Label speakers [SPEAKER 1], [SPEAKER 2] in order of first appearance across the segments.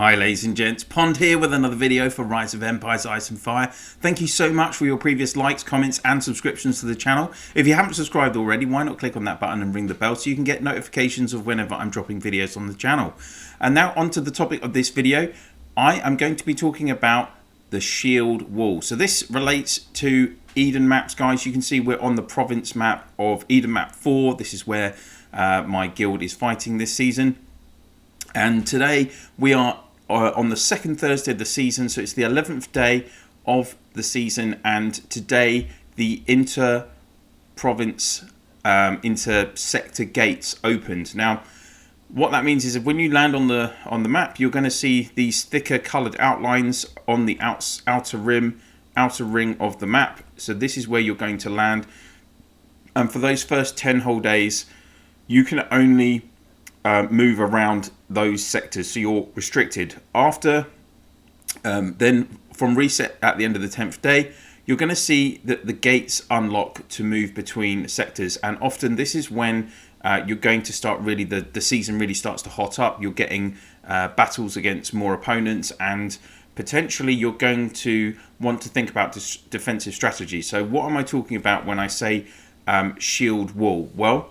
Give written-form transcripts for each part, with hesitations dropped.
[SPEAKER 1] Hi ladies and gents, Pond here with another video for Rise of Empires Ice and Fire. Thank you so much for your previous likes, comments and subscriptions to the channel. If you haven't subscribed already, why not click on that button and ring the bell so you can get notifications of whenever I'm dropping videos on the channel. And now onto the topic of this video. I am going to be talking about the shield wall. So this relates to Eden maps, guys. You can see we're on the province map of Eden map 4. This is where my guild is fighting this season. And today we are on the second Thursday of the season, so it's the 11th day of the season, and today the inter-province, inter-sector gates opened. Now, what that means is that when you land on the map, you're going to see these thicker coloured outlines on the outer ring of the map. So this is where you're going to land, and for those first 10 whole days, you can only move around those sectors, so you're restricted. After then from reset at the end of the 10th day, you're going to see that the gates unlock to move between sectors, and often this is when you're going to start really the season really starts to hot up. You're getting battles against more opponents, and potentially you're going to want to think about this defensive strategy. So what am I talking about when I say shield wall? Well,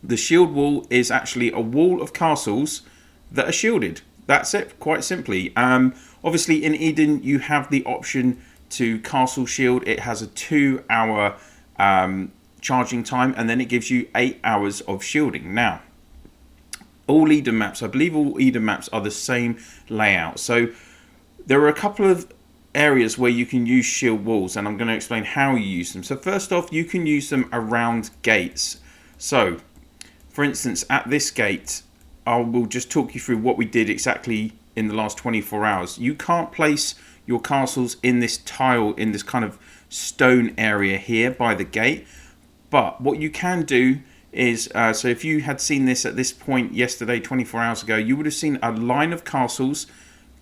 [SPEAKER 1] the shield wall is actually a wall of castles that are shielded. That's it, quite simply. Obviously in Eden you have the option to castle shield. It has a 2-hour charging time, and then it gives you 8 hours of shielding. Now, all Eden maps, I believe all Eden maps are the same layout. So there are a couple of areas where you can use shield walls, and I'm going to explain how you use them. So first off, you can use them around gates. So for instance, at this gate, I will just talk you through what we did exactly in the last 24 hours. You can't place your castles in this tile, in this kind of stone area here by the gate. But what you can do is, so if you had seen this at this point yesterday, 24 hours ago, you would have seen a line of castles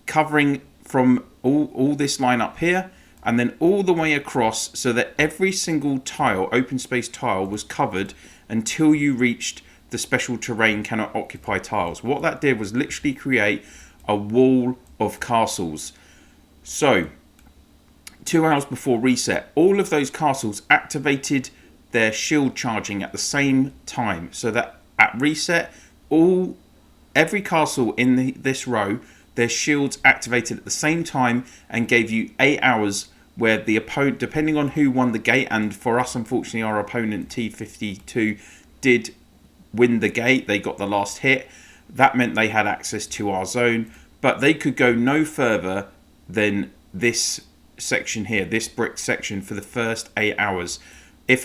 [SPEAKER 1] covering from all this line up here, and then all the way across, so that every single tile, open space tile, was covered until you reached the special terrain cannot occupy tiles. What that did was literally create a wall of castles. So 2 hours before reset, all of those castles activated their shield charging at the same time, so that at reset, every castle in this row, their shields activated at the same time and gave you 8 hours, where the opponent, depending on who won the gate, and for us unfortunately our opponent T52 did win the gate, they got the last hit. That meant they had access to our zone, but they could go no further than this section here, this brick section, for the first 8 hours. If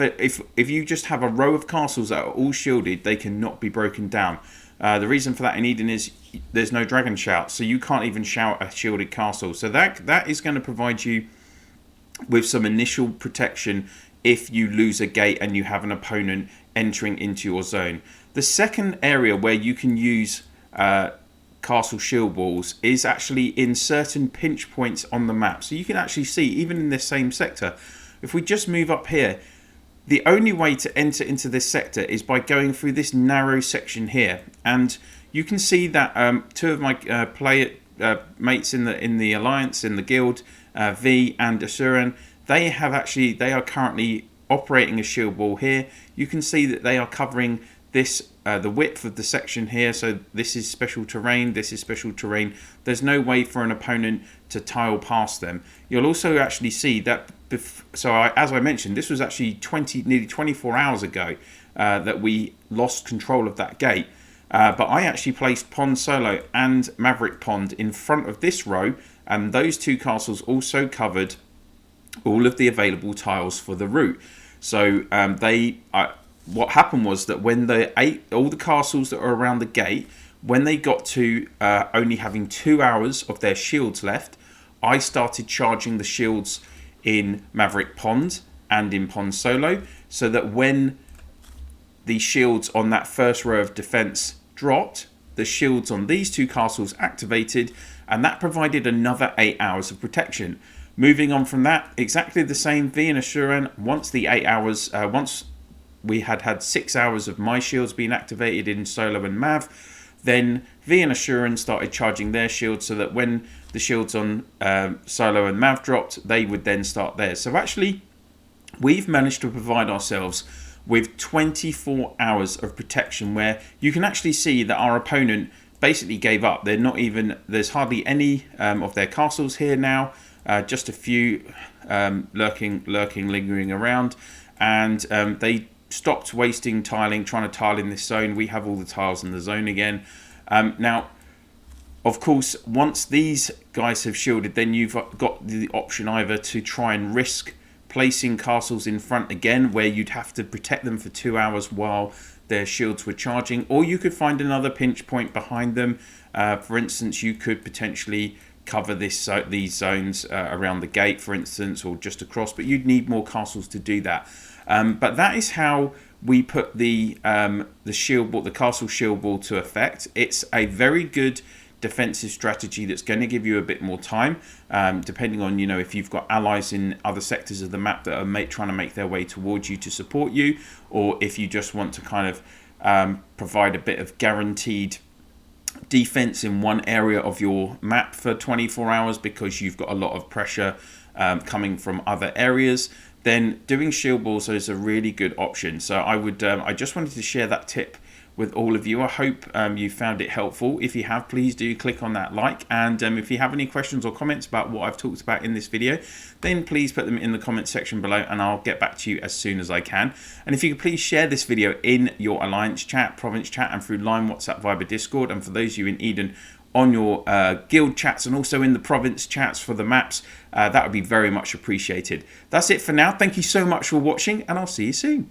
[SPEAKER 1] you just have a row of castles that are all shielded, they cannot be broken down. The reason for that in Eden is there's no dragon shout, so you can't even shout a shielded castle. So that is going to provide you with some initial protection if you lose a gate and you have an opponent entering into your zone. The second area where you can use castle shield walls is actually in certain pinch points on the map. So you can actually see, even in this same sector, if we just move up here, the only way to enter into this sector is by going through this narrow section here. And you can see that two of my mates in the alliance, in the guild, V and Asuran, they are currently operating a shield wall here. You can see that they are covering this the width of the section here. So this is special terrain, this is special terrain. There's no way for an opponent to tile past them. You'll also actually see that as I mentioned, this was actually nearly 24 hours ago that we lost control of that gate. But I actually placed Pond Solo and Maverick Pond in front of this row, and those two castles also covered all of the available tiles for the route. So what happened was that when all the castles that are around the gate, when they got to only having 2 hours of their shields left, I started charging the shields in Maverick Pond and in Pond Solo, so that when the shields on that first row of defense dropped, the shields on these two castles activated, and that provided another 8 hours of protection. Moving on from that, exactly the same, V and Asuran, once the 8 hours, once we had 6 hours of my shields being activated in Solo and Mav, then V and Assuran started charging their shields, so that when the shields on Solo and Mav dropped, they would then start theirs. So actually, we've managed to provide ourselves with 24 hours of protection, where you can actually see that our opponent basically gave up. There's hardly any of their castles here now, just a few lingering around, and they stopped wasting tiling, trying to tile in this zone. We have all the tiles in the zone again. Now, of course, once these guys have shielded, then you've got the option either to try and risk placing castles in front again, where you'd have to protect them for 2 hours while their shields were charging, or you could find another pinch point behind them. For instance, you could potentially cover these zones around the gate, for instance, or just across, but you'd need more castles to do that. But that is how we put the shield wall, the castle shield wall, to effect. It's a very good defensive strategy that's going to give you a bit more time, depending on, you know, if you've got allies in other sectors of the map that are trying to make their way towards you to support you, or if you just want to kind of provide a bit of guaranteed defense in one area of your map for 24 hours because you've got a lot of pressure coming from other areas. Then doing shield walls is a really good option. So I just wanted to share that tip with all of you. I hope you found it helpful. If you have, please do click on that like, and if you have any questions or comments about what I've talked about in this video, then please put them in the comment section below and I'll get back to you as soon as I can. And if you could please share this video in your Alliance chat, Province chat, and through Line, WhatsApp, Viber, Discord, and for those of you in Eden, on your guild chats and also in the province chats for the maps, that would be very much appreciated. That's it for now. Thank you so much for watching, and I'll see you soon.